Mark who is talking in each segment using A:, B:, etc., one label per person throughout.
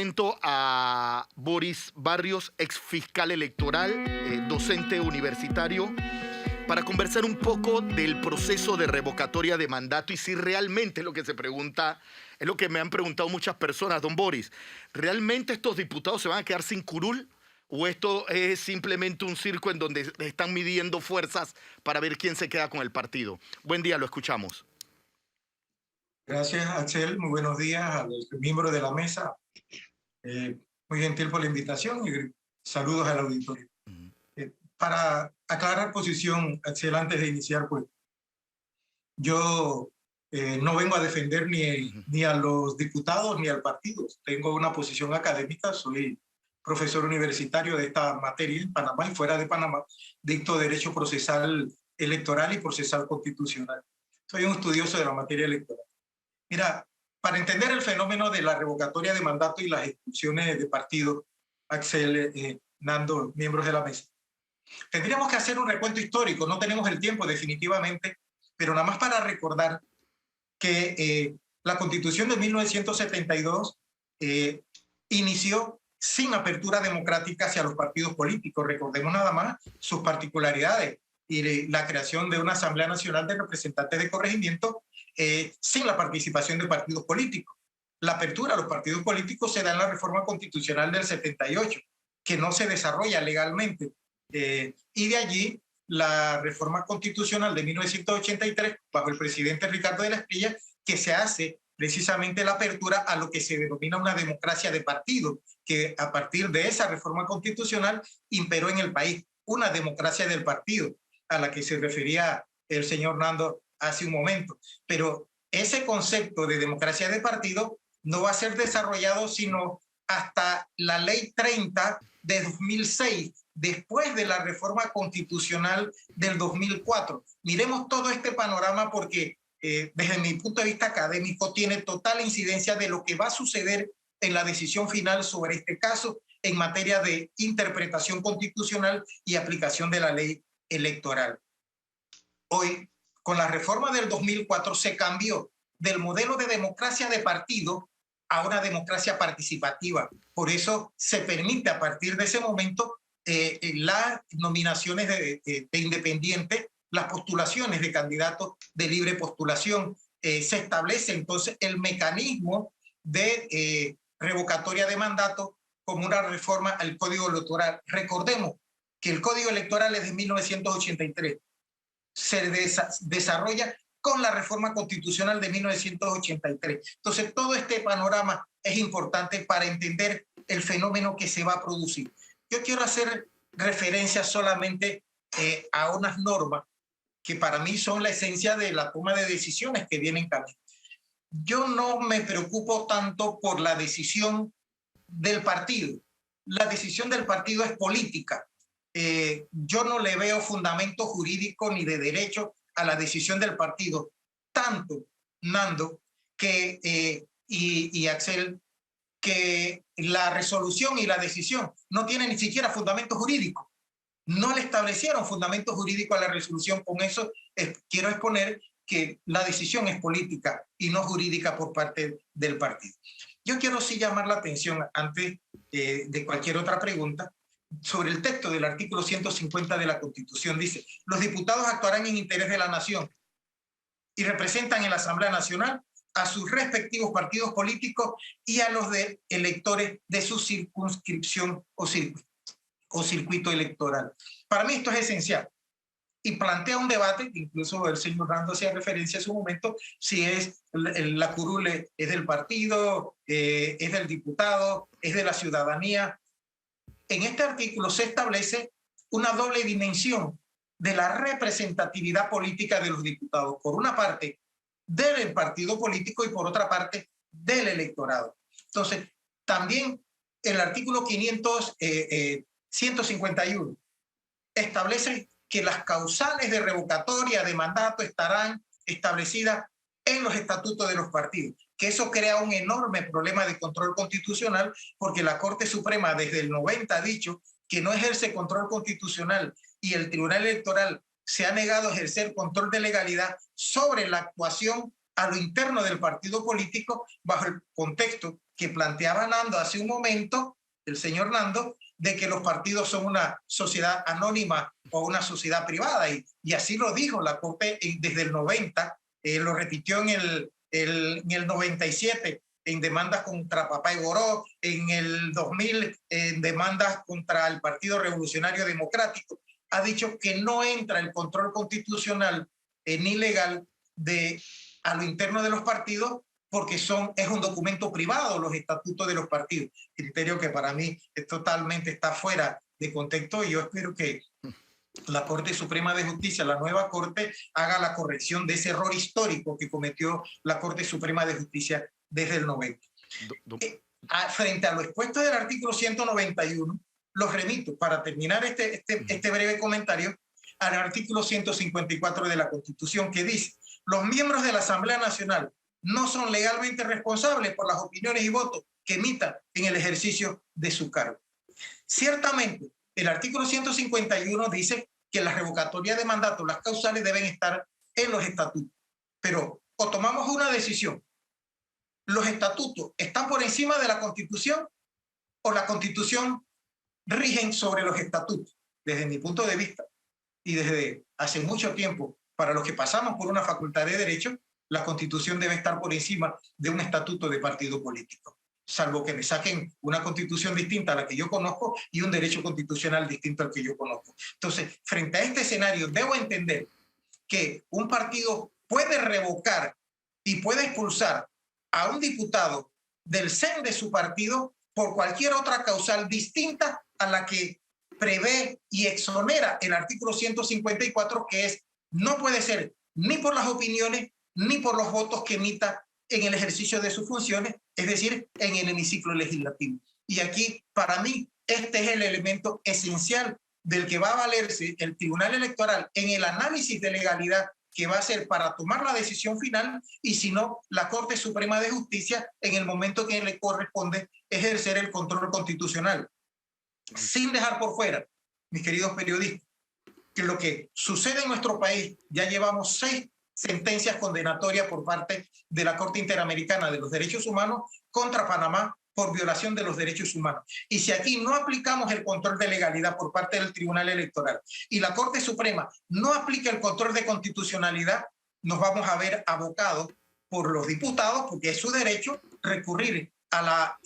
A: Presento a Boris Barrios, ex fiscal electoral, docente universitario, para conversar un poco del proceso de revocatoria de mandato y si realmente lo que se pregunta es lo que me han preguntado muchas personas, don Boris. ¿Realmente estos diputados se van a quedar sin curul? ¿O esto es simplemente un circo en donde están midiendo fuerzas para ver quién se queda con el partido? Buen día, lo escuchamos.
B: Gracias, Axel. Muy buenos días a los miembros de la mesa. Muy gentil por la invitación y saludos al auditorio. Para aclarar posición, Axel, antes de iniciar, pues yo no vengo a defender ni a los diputados ni al partido. Tengo una posición académica, soy profesor universitario de esta materia en Panamá y fuera de Panamá. Dicto Derecho Procesal Electoral y Procesal Constitucional. Soy un estudioso de la materia electoral. Mira, para entender el fenómeno de la revocatoria de mandato y las expulsiones de partido, Axel, Nando, miembros de la mesa, tendríamos que hacer un recuento histórico. No tenemos el tiempo definitivamente, pero nada más para recordar que la Constitución de 1972 inició sin apertura democrática hacia los partidos políticos. Recordemos nada más sus particularidades y la creación de una Asamblea Nacional de Representantes de Corregimiento sin la participación de partidos políticos. La apertura a los partidos políticos se da en la reforma constitucional del 78, que no se desarrolla legalmente. Y de allí la reforma constitucional de 1983, bajo el presidente Ricardo de la Espriella, que se hace precisamente la apertura a lo que se denomina una democracia de partido, que a partir de esa reforma constitucional imperó en el país una democracia del partido, a la que se refería el señor Nando hace un momento. Pero ese concepto de democracia de partido no va a ser desarrollado sino hasta la Ley 30 de 2006, después de la reforma constitucional del 2004. Miremos todo este panorama porque desde mi punto de vista académico tiene total incidencia de lo que va a suceder en la decisión final sobre este caso en materia de interpretación constitucional y aplicación de la ley electoral. Hoy, con la reforma del 2004, se cambió del modelo de democracia de partido a una democracia participativa. Por eso se permite a partir de ese momento las nominaciones de independientes, las postulaciones de candidatos de libre postulación. Se establece entonces el mecanismo de revocatoria de mandato como una reforma al Código Electoral. Recordemos que el Código Electoral es de 1983. Se desarrolla con la reforma constitucional de 1983. Entonces, todo este panorama es importante para entender el fenómeno que se va a producir. Yo quiero hacer referencia solamente a unas normas que para mí son la esencia de la toma de decisiones que vienen en camino. Yo no me preocupo tanto por la decisión del partido. La decisión del partido es política. Yo no le veo fundamento jurídico ni de derecho a la decisión del partido. Tanto, Nando, y Axel, que la resolución y la decisión no tienen ni siquiera fundamento jurídico. No le establecieron fundamento jurídico a la resolución. Con eso quiero exponer que la decisión es política y no jurídica por parte del partido. Yo quiero sí llamar la atención antes de cualquier otra pregunta sobre el texto del artículo 150 de la Constitución. Dice: los diputados actuarán en interés de la nación y representan en la Asamblea Nacional a sus respectivos partidos políticos y a los de electores de su circunscripción o circuito electoral. Para mí esto es esencial y plantea un debate, incluso el señor Rando hacía referencia en su momento, si es la curule es del partido, es del diputado, es de la ciudadanía. En este artículo se establece una doble dimensión de la representatividad política de los diputados. Por una parte, del partido político y por otra parte, del electorado. Entonces, también el artículo 151 establece que las causales de revocatoria de mandato estarán establecidas en los estatutos de los partidos, que eso crea un enorme problema de control constitucional porque la Corte Suprema desde el 90 ha dicho que no ejerce control constitucional y el Tribunal Electoral se ha negado a ejercer control de legalidad sobre la actuación a lo interno del partido político bajo el contexto que planteaba Nando hace un momento, el señor Nando, de que los partidos son una sociedad anónima o una sociedad privada. Y así lo dijo la Corte desde el 90, lo repitió en el 97 en demandas contra Papá Igoró, en el 2000 en demandas contra el Partido Revolucionario Democrático. Ha dicho que no entra el control constitucional ni legal a lo interno de los partidos porque es un documento privado los estatutos de los partidos, criterio que para mí totalmente está fuera de contexto, y yo espero que la Corte Suprema de Justicia, la nueva Corte, haga la corrección de ese error histórico que cometió la Corte Suprema de Justicia desde el 90. Frente a lo expuesto del artículo 191, los remito, para terminar este breve comentario, al artículo 154 de la Constitución, que dice: los miembros de la Asamblea Nacional no son legalmente responsables por las opiniones y votos que emitan en el ejercicio de su cargo. Ciertamente, el artículo 151 dice que las revocatorias de mandato, las causales, deben estar en los estatutos. Pero o tomamos una decisión: ¿los estatutos están por encima de la Constitución o la Constitución rigen sobre los estatutos? Desde mi punto de vista, y desde hace mucho tiempo, para los que pasamos por una facultad de Derecho, la Constitución debe estar por encima de un estatuto de partido político, salvo que me saquen una Constitución distinta a la que yo conozco y un derecho constitucional distinto al que yo conozco. Entonces, frente a este escenario, debo entender que un partido puede revocar y puede expulsar a un diputado del CEN de su partido por cualquier otra causal distinta a la que prevé y exonera el artículo 154, que es: no puede ser ni por las opiniones ni por los votos que emita en el ejercicio de sus funciones, es decir, en el hemiciclo legislativo. Y aquí, para mí, este es el elemento esencial del que va a valerse el Tribunal Electoral en el análisis de legalidad que va a hacer para tomar la decisión final, y si no, la Corte Suprema de Justicia en el momento que le corresponde ejercer el control constitucional. Sin dejar por fuera, mis queridos periodistas, que lo que sucede en nuestro país, ya llevamos 6 sentencias condenatorias por parte de la Corte Interamericana de los Derechos Humanos contra Panamá por violación de los derechos humanos. Y si aquí no aplicamos el control de legalidad por parte del Tribunal Electoral y la Corte Suprema no aplica el control de constitucionalidad, nos vamos a ver abocados por los diputados, porque es su derecho, recurrir a la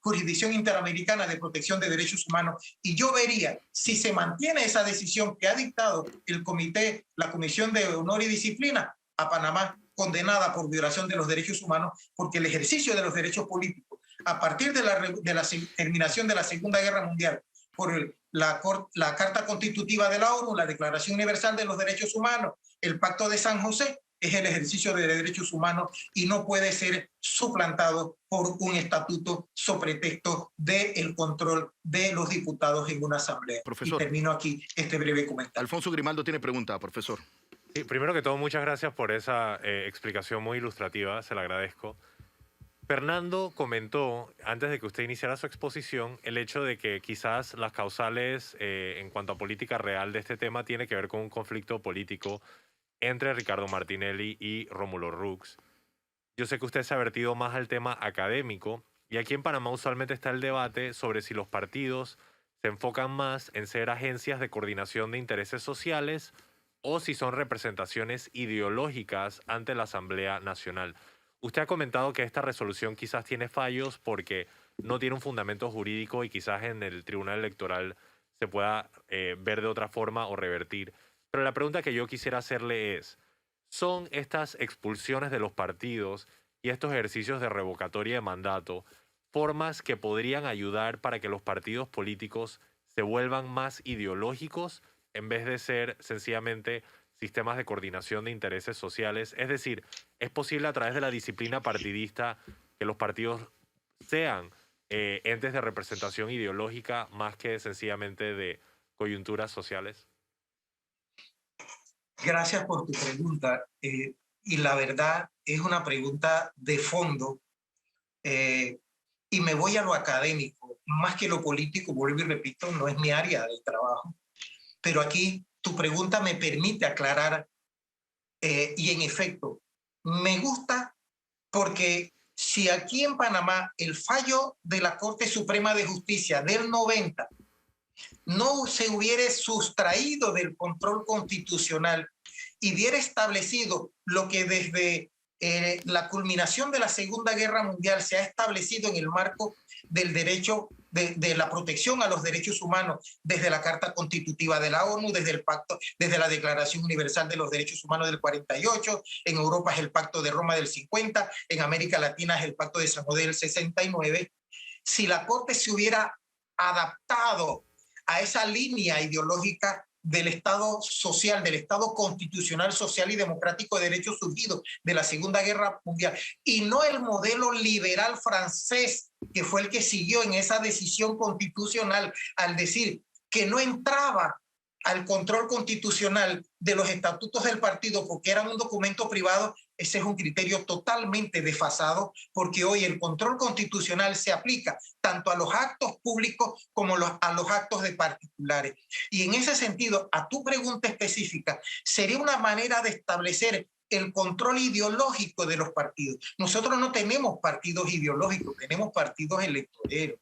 B: Jurisdicción Interamericana de Protección de Derechos Humanos. Y yo vería, si se mantiene esa decisión que ha dictado el comité, la Comisión de Honor y Disciplina, a Panamá condenada por violación de los derechos humanos, porque el ejercicio de los derechos políticos, a partir de la terminación de la Segunda Guerra Mundial, por la Carta Constitutiva de la ONU, la Declaración Universal de los Derechos Humanos, el Pacto de San José, es el ejercicio de derechos humanos y no puede ser suplantado por un estatuto sobre pretexto del control de los diputados en una asamblea.
A: Profesor,
B: y termino aquí este breve comentario.
A: Alfonso Grimaldo tiene pregunta, profesor.
C: Sí, primero que todo, muchas gracias por esa explicación muy ilustrativa, se la agradezco. Fernando comentó, antes de que usted iniciara su exposición, el hecho de que quizás las causales en cuanto a política real de este tema tiene que ver con un conflicto político entre Ricardo Martinelli y Rómulo Rux. Yo sé que usted se ha vertido más al tema académico, y aquí en Panamá usualmente está el debate sobre si los partidos se enfocan más en ser agencias de coordinación de intereses sociales o si son representaciones ideológicas ante la Asamblea Nacional. Usted ha comentado que esta resolución quizás tiene fallos porque no tiene un fundamento jurídico y quizás en el Tribunal Electoral se pueda ver de otra forma o revertir. Pero la pregunta que yo quisiera hacerle es, ¿son estas expulsiones de los partidos y estos ejercicios de revocatoria de mandato formas que podrían ayudar para que los partidos políticos se vuelvan más ideológicos en vez de ser sencillamente sistemas de coordinación de intereses sociales? Es decir, ¿es posible a través de la disciplina partidista que los partidos sean entes de representación ideológica más que sencillamente de coyunturas sociales?
B: Gracias por tu pregunta. Y la verdad es una pregunta de fondo. Y me voy a lo académico, más que lo político, vuelvo y repito, no es mi área de trabajo. Pero aquí tu pregunta me permite aclarar, y en efecto, me gusta porque Si aquí en Panamá el fallo de la Corte Suprema de Justicia del 90 no se hubiera sustraído del control constitucional y hubiera establecido lo que desde la culminación de la Segunda Guerra Mundial se ha establecido en el marco del derecho de la protección a los derechos humanos, desde la Carta Constitutiva de la ONU, desde el pacto, desde la Declaración Universal de los Derechos Humanos del 48, en Europa es el Pacto de Roma del 50, en América Latina es el Pacto de San José del 69. Si la Corte se hubiera adaptado a esa línea ideológica del Estado social, del Estado constitucional, social y democrático de derechos surgido de la Segunda Guerra Mundial, y no el modelo liberal francés, que fue el que siguió en esa decisión constitucional al decir que no entraba al control constitucional de los estatutos del partido porque eran un documento privado. Ese es un criterio totalmente desfasado, porque hoy el control constitucional se aplica tanto a los actos públicos como a los actos de particulares. Y en ese sentido, a tu pregunta específica, sería una manera de establecer el control ideológico de los partidos. Nosotros no tenemos partidos ideológicos, tenemos partidos electoreros.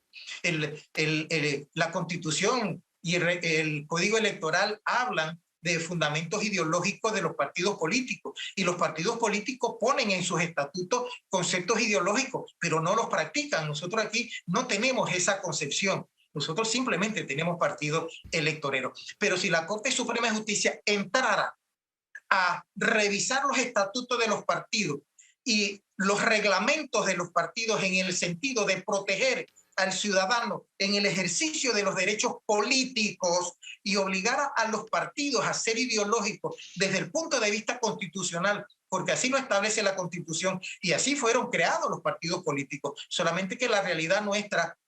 B: La Constitución y el Código Electoral hablan de fundamentos ideológicos de los partidos políticos, y los partidos políticos ponen en sus estatutos conceptos ideológicos, pero no los practican. Nosotros aquí no tenemos esa concepción. Nosotros simplemente tenemos partidos electoreros. Pero si la Corte Suprema de Justicia entrara a revisar los estatutos de los partidos y los reglamentos de los partidos en el sentido de proteger al ciudadano en el ejercicio de los derechos políticos y obligar a los partidos a ser ideológicos desde el punto de vista constitucional, porque así lo establece la Constitución y así fueron creados los partidos políticos. Solamente que la realidad nuestra,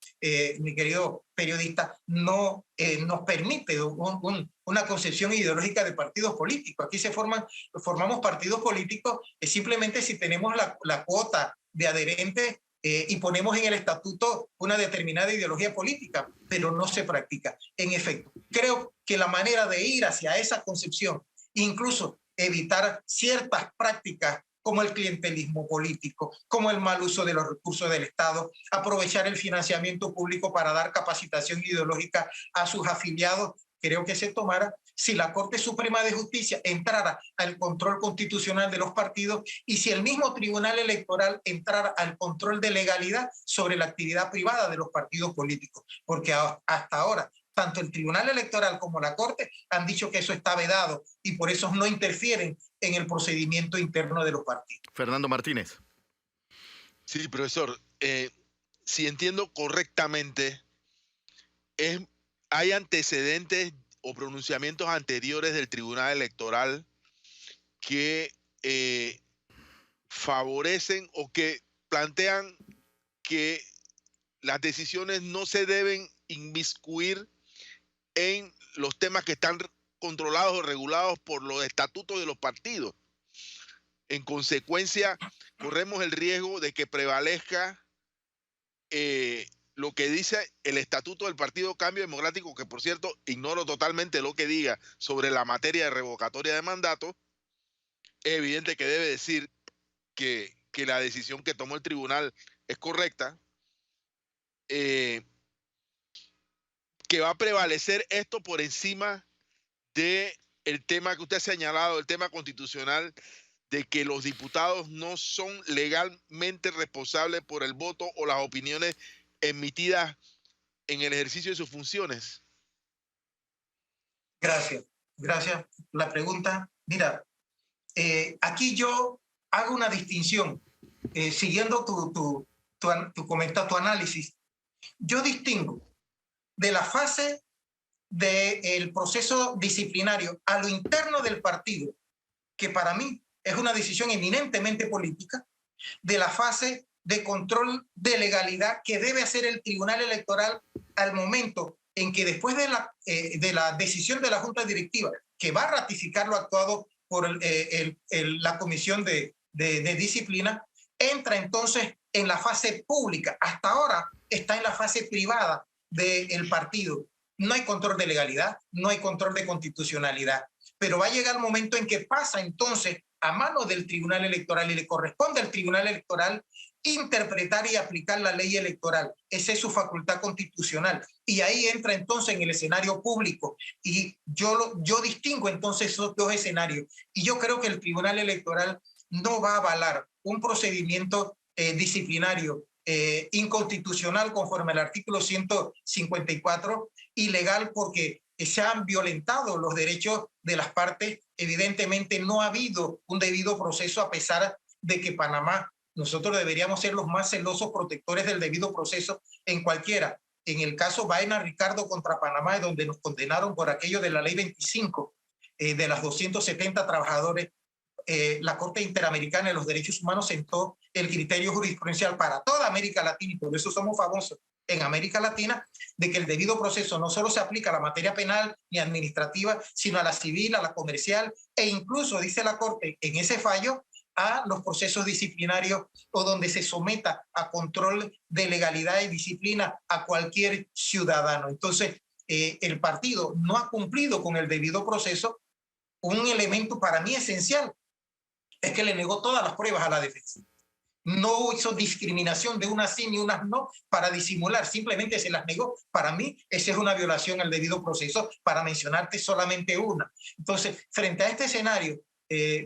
B: mi querido periodista, no nos permite una concepción ideológica de partidos políticos. Aquí formamos partidos políticos simplemente si tenemos la cuota de adherentes y ponemos en el estatuto una determinada ideología política, pero no se practica. En efecto, creo que la manera de ir hacia esa concepción, incluso evitar ciertas prácticas como el clientelismo político, como el mal uso de los recursos del Estado, aprovechar el financiamiento público para dar capacitación ideológica a sus afiliados, creo que se tomara si la Corte Suprema de Justicia entrara al control constitucional de los partidos y si el mismo Tribunal Electoral entrara al control de legalidad sobre la actividad privada de los partidos políticos. Porque hasta ahora, tanto el Tribunal Electoral como la Corte han dicho que eso está vedado y por eso no interfieren en el procedimiento interno de los partidos.
A: Fernando Martínez.
D: Sí, profesor. Si entiendo correctamente, hay antecedentes o pronunciamientos anteriores del Tribunal Electoral que favorecen o que plantean que las decisiones no se deben inmiscuir en los temas que están controlados o regulados por los estatutos de los partidos. En consecuencia, corremos el riesgo de que prevalezca lo que dice el estatuto del Partido Cambio Democrático, que por cierto ignoro totalmente lo que diga sobre la materia de revocatoria de mandato. Es evidente que debe decir que la decisión que tomó el tribunal es correcta, que va a prevalecer esto por encima del tema que usted ha señalado, el tema constitucional, de que los diputados no son legalmente responsables por el voto o las opiniones emitidas en el ejercicio de sus funciones.
B: Gracias. La pregunta, mira, aquí yo hago una distinción, siguiendo tu comentario, tu análisis. Yo distingo de la fase del proceso disciplinario a lo interno del partido, que para mí es una decisión eminentemente política, de la fase de control de legalidad que debe hacer el Tribunal Electoral al momento en que después de la decisión de la Junta Directiva, que va a ratificar lo actuado por la Comisión de Disciplina, entra entonces en la fase pública. Hasta ahora está en la fase privada del partido. No hay control de legalidad, no hay control de constitucionalidad, pero va a llegar el momento en que pasa entonces a manos del Tribunal Electoral y le corresponde al Tribunal Electoral interpretar y aplicar la ley electoral. Esa es su facultad constitucional. Y ahí entra entonces en el escenario público. Y yo distingo entonces esos dos escenarios. Y yo creo que el Tribunal Electoral no va a avalar un procedimiento disciplinario inconstitucional conforme al artículo 154, ilegal porque se han violentado los derechos de las partes. Evidentemente no ha habido un debido proceso, a pesar de que Panamá, nosotros deberíamos ser los más celosos protectores del debido proceso en cualquiera. En el caso Baena Ricardo contra Panamá, donde nos condenaron por aquello de la ley 25 de las 270 trabajadores, la Corte Interamericana de los Derechos Humanos sentó el criterio jurisprudencial para toda América Latina, y por eso somos famosos en América Latina, de que el debido proceso no solo se aplica a la materia penal ni administrativa, sino a la civil, a la comercial, e incluso, dice la Corte en ese fallo, a los procesos disciplinarios o donde se someta a control de legalidad y disciplina a cualquier ciudadano. Entonces, el partido no ha cumplido con el debido proceso. Un elemento para mí esencial es que le negó todas las pruebas a la defensa. No hizo discriminación de unas sí ni unas no para disimular, simplemente se las negó. Para mí, esa es una violación al debido proceso, para mencionarte solamente una. Entonces, frente a este escenario,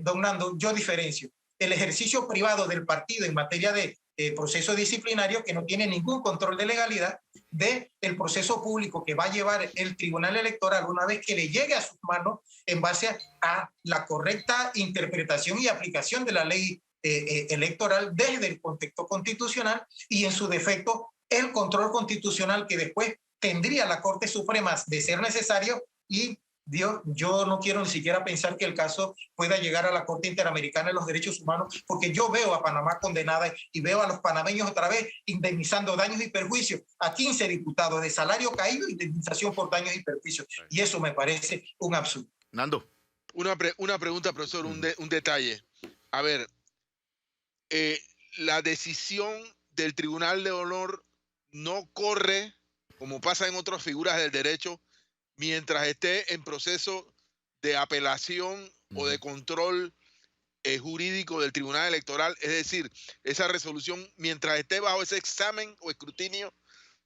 B: don Nando, yo diferencio el ejercicio privado del partido en materia de proceso disciplinario, que no tiene ningún control de legalidad, del proceso público que va a llevar el Tribunal Electoral una vez que le llegue a sus manos en base a la correcta interpretación y aplicación de la ley electoral desde el contexto constitucional, y en su defecto el control constitucional que después tendría la Corte Suprema de ser necesario. Y yo no quiero ni siquiera pensar que el caso pueda llegar a la Corte Interamericana de los Derechos Humanos, porque yo veo a Panamá condenada y veo a los panameños otra vez indemnizando daños y perjuicios a 15 diputados de salario caído, indemnización por daños y perjuicios. Y eso me parece un absurdo.
A: Nando.
D: Una pregunta, profesor, un detalle. A ver, la decisión del Tribunal de Honor no corre, como pasa en otras figuras del derecho, mientras esté en proceso de apelación o de control jurídico del Tribunal Electoral. Es decir, esa resolución, mientras esté bajo ese examen o escrutinio,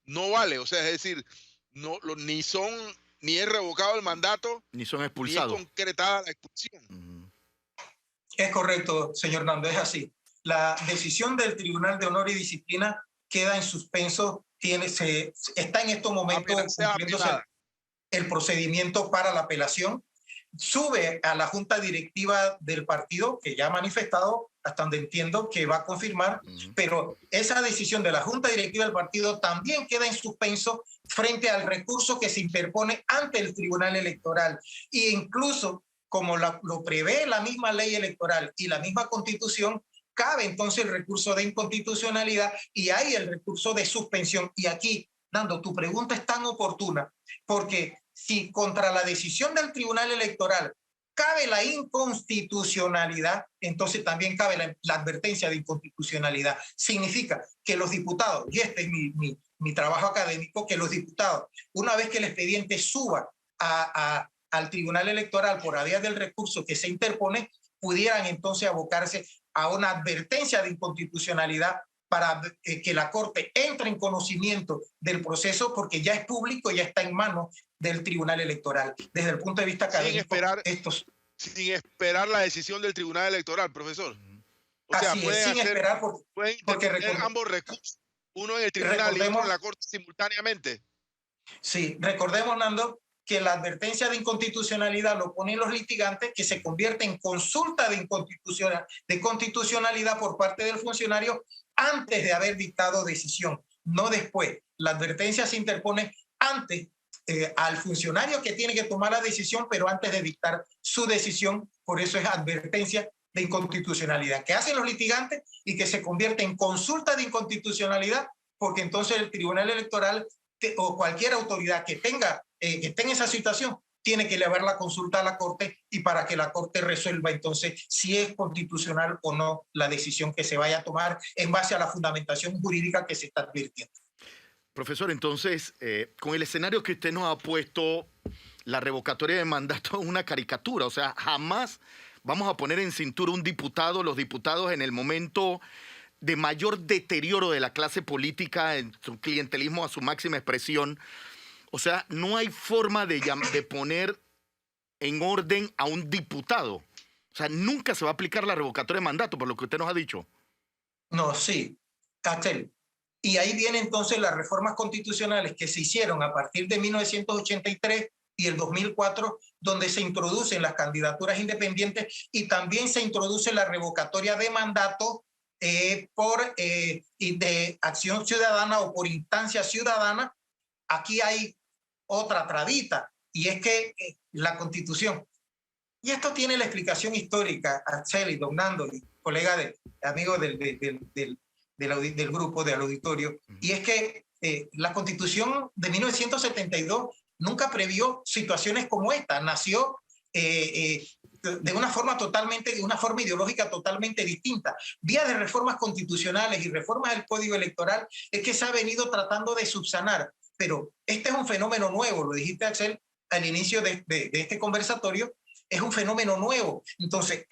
D: no vale. O sea, es decir, ni es revocado el mandato,
A: ni son expulsados,
D: ni es concretada la expulsión.
B: Es correcto, señor Nando, es así. La decisión del Tribunal de Honor y Disciplina queda en suspenso, está en estos momentos cumpliéndose el procedimiento para la apelación. Sube a la junta directiva del partido, que ya ha manifestado, hasta donde entiendo, que va a confirmar, pero esa decisión de la junta directiva del partido también queda en suspenso frente al recurso que se interpone ante el Tribunal Electoral. E incluso, como lo prevé la misma ley electoral y la misma Constitución, cabe entonces el recurso de inconstitucionalidad y hay el recurso de suspensión. Y aquí, Nando, tu pregunta es tan oportuna, porque si contra la decisión del Tribunal Electoral cabe la inconstitucionalidad, entonces también cabe la advertencia de inconstitucionalidad. Significa que los diputados, y este es mi trabajo académico, que los diputados, una vez que el expediente suba al Tribunal Electoral por la vía del recurso que se interpone, pudieran entonces abocarse a una advertencia de inconstitucionalidad para que la Corte entre en conocimiento del proceso, porque ya es público, ya está en manos del Tribunal Electoral. Desde el punto de vista académico,
D: sin esperar la decisión del Tribunal Electoral, profesor. O sea,
B: sin esperar,
D: porque ambos recursos, uno en el Tribunal y otro en la Corte simultáneamente.
B: Sí, recordemos, Nando, que la advertencia de inconstitucionalidad lo ponen los litigantes, que se convierte en consulta de constitucionalidad por parte del funcionario antes de haber dictado decisión, no después. La advertencia se interpone antes al funcionario que tiene que tomar la decisión, pero antes de dictar su decisión. Por eso es advertencia de inconstitucionalidad, que hacen los litigantes y que se convierte en consulta de inconstitucionalidad, porque entonces el Tribunal Electoral o cualquier autoridad que esté en esa situación tiene que elevar la consulta a la Corte, y para que la Corte resuelva entonces si es constitucional o no la decisión que se vaya a tomar en base a la fundamentación jurídica que se está advirtiendo.
A: Profesor, entonces, con el escenario que usted nos ha puesto, la revocatoria de mandato es una caricatura. O sea, jamás vamos a poner en cintura un diputado. Los diputados, en el momento de mayor deterioro de la clase política en su clientelismo a su máxima expresión. O sea, no hay forma de poner en orden a un diputado. O sea, nunca se va a aplicar la revocatoria de mandato, por lo que usted nos ha dicho.
B: No, sí, Axel. Y ahí vienen entonces las reformas constitucionales que se hicieron a partir de 1983 y el 2004, donde se introducen las candidaturas independientes y también se introduce la revocatoria de mandato de acción ciudadana o por instancia ciudadana. Aquí hay otra trabita, y es que la Constitución, y esto tiene la explicación histórica, Axel y don Nando, y colega amigo del grupo, del auditorio, y es que la Constitución de 1972 nunca previó situaciones como esta. Nació de una forma ideológica totalmente distinta. Vía de reformas constitucionales y reformas del Código Electoral es que se ha venido tratando de subsanar. Pero este es un fenómeno nuevo, lo dijiste, Axel, al inicio de este conversatorio, es un fenómeno nuevo. Entonces,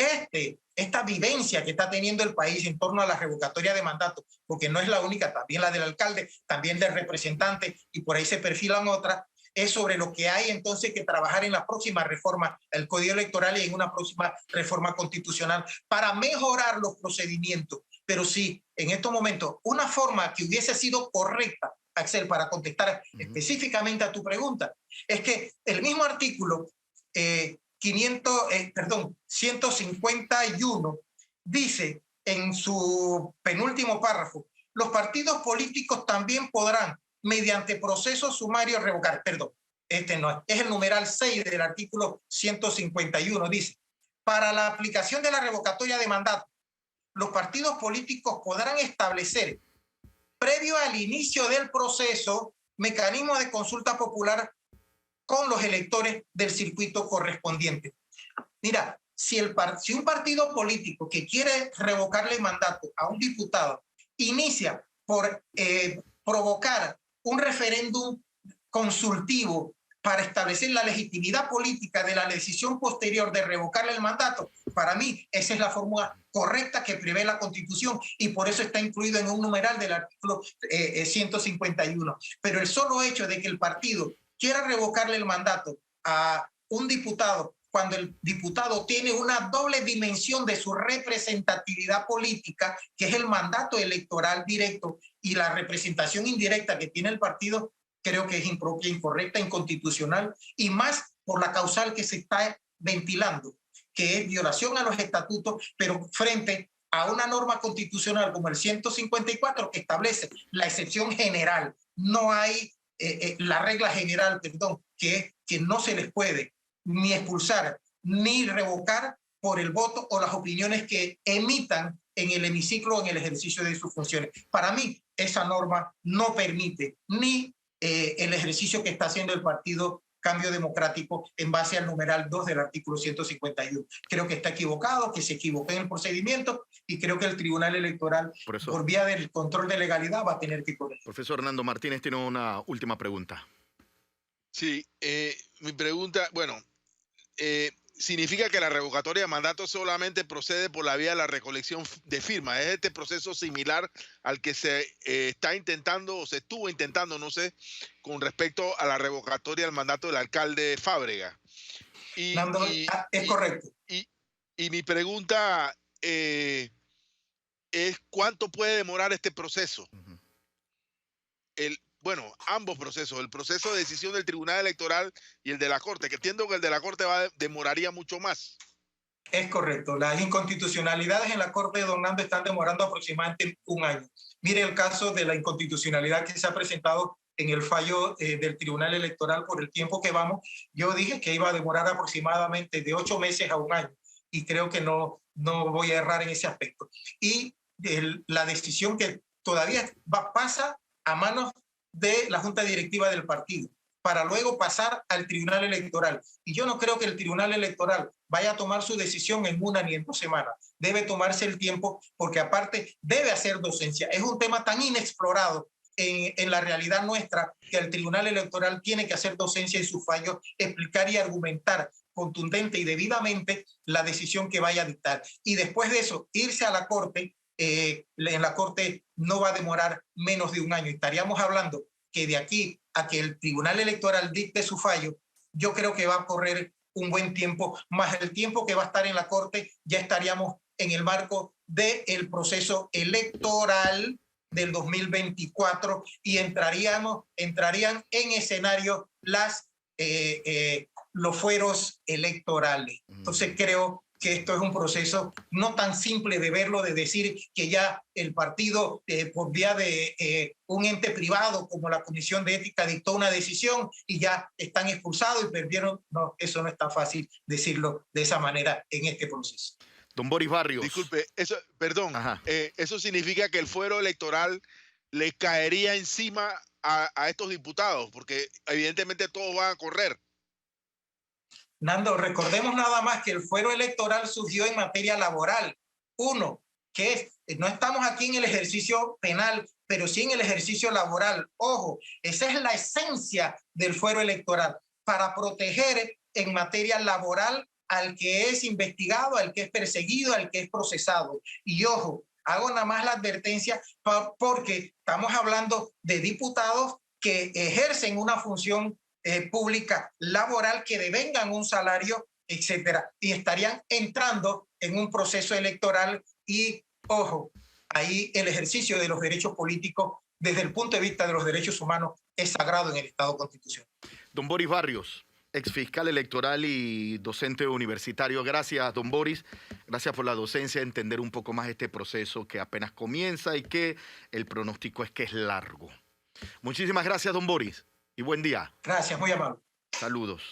B: esta vivencia que está teniendo el país en torno a la revocatoria de mandato, porque no es la única, también la del alcalde, también del representante, y por ahí se perfilan otras, es sobre lo que hay entonces que trabajar en la próxima reforma del Código Electoral y en una próxima reforma constitucional para mejorar los procedimientos. Pero sí, en estos momentos, una forma que hubiese sido correcta, Axel, para contestar específicamente a tu pregunta, es que el mismo artículo 151 dice en su penúltimo párrafo: los partidos políticos también podrán, mediante proceso sumario, revocar. Perdón, este no es el numeral 6 del artículo 151. Dice: para la aplicación de la revocatoria de mandato, los partidos políticos podrán establecer, previo al inicio del proceso, mecanismos de consulta popular con los electores del circuito correspondiente. Mira, si un partido político que quiere revocarle el mandato a un diputado inicia por provocar un referéndum consultivo para establecer la legitimidad política de la decisión posterior de revocarle el mandato, para mí esa es la fórmula correcta que prevé la Constitución, y por eso está incluido en un numeral del artículo 151. Pero el solo hecho de que el partido quiera revocarle el mandato a un diputado, cuando el diputado tiene una doble dimensión de su representatividad política, que es el mandato electoral directo y la representación indirecta que tiene el partido, creo que es impropia, incorrecta, inconstitucional, y más por la causal que se está ventilando, que es violación a los estatutos, pero frente a una norma constitucional como el 154, que establece la excepción general. No hay la regla general, perdón, que es que no se les puede ni expulsar ni revocar por el voto o las opiniones que emitan en el hemiciclo o en el ejercicio de sus funciones. Para mí, esa norma no permite ni el ejercicio que está haciendo el Partido Cambio Democrático en base al numeral 2 del artículo 151. Creo que está equivocado, que se equivocó en el procedimiento, y creo que el Tribunal Electoral, por vía del control de legalidad, va a tener que corregir.
A: Profesor Hernando Martínez tiene una última pregunta.
D: Sí, mi pregunta, significa que la revocatoria de mandato solamente procede por la vía de la recolección de firmas. ¿Es este proceso similar al que se está intentando o se estuvo intentando, no sé, con respecto a la revocatoria del mandato del alcalde Fábrega?
B: Es correcto.
D: Y mi pregunta es ¿cuánto puede demorar este proceso? Ambos procesos, el proceso de decisión del Tribunal Electoral y el de la Corte, que entiendo que el de la Corte demoraría mucho más.
B: Es correcto. Las inconstitucionalidades en la Corte de Don Nando están demorando aproximadamente un año. Mire el caso de la inconstitucionalidad que se ha presentado en el fallo del Tribunal Electoral por el tiempo que vamos. Yo dije que iba a demorar aproximadamente de 8 meses a un año, y creo que no voy a errar en ese aspecto. Y la decisión que todavía pasa a manos de la Junta Directiva del partido, para luego pasar al Tribunal Electoral. Y yo no creo que el Tribunal Electoral vaya a tomar su decisión en 1 ni en 2 semanas. Debe tomarse el tiempo, porque aparte debe hacer docencia. Es un tema tan inexplorado en la realidad nuestra, que el Tribunal Electoral tiene que hacer docencia en sus fallos, explicar y argumentar contundente y debidamente la decisión que vaya a dictar. Y después de eso, irse a la Corte en la Corte no va a demorar menos de un año. Estaríamos hablando que de aquí a que el Tribunal Electoral dicte su fallo, yo creo que va a correr un buen tiempo, más el tiempo que va a estar en la Corte, ya estaríamos en el marco del proceso electoral del 2024 y entrarían en escenario los fueros electorales. Entonces creo que esto es un proceso no tan simple de verlo, de decir que ya el partido, por vía de un ente privado como la Comisión de Ética, dictó una decisión y ya están expulsados y perdieron. No, eso no es tan fácil decirlo de esa manera en este proceso.
A: Don Boris Barrios.
D: Disculpe, eso significa que el fuero electoral le caería encima a estos diputados, porque evidentemente todos van a correr.
B: Nando, recordemos nada más que el fuero electoral surgió en materia laboral. Uno, que no estamos aquí en el ejercicio penal, pero sí en el ejercicio laboral. Ojo, esa es la esencia del fuero electoral, para proteger en materia laboral al que es investigado, al que es perseguido, al que es procesado. Y ojo, hago nada más la advertencia porque estamos hablando de diputados que ejercen una función pública laboral, que devengan un salario, etcétera, y estarían entrando en un proceso electoral. Y ojo, ahí el ejercicio de los derechos políticos desde el punto de vista de los derechos humanos es sagrado en el Estado constitucional.
A: Don Boris Barrios, exfiscal electoral y docente universitario. Gracias, don Boris. Gracias por la docencia, entender un poco más este proceso que apenas comienza y que el pronóstico es que es largo. Muchísimas gracias, don Boris, y buen día.
B: Gracias, muy amable.
A: Saludos.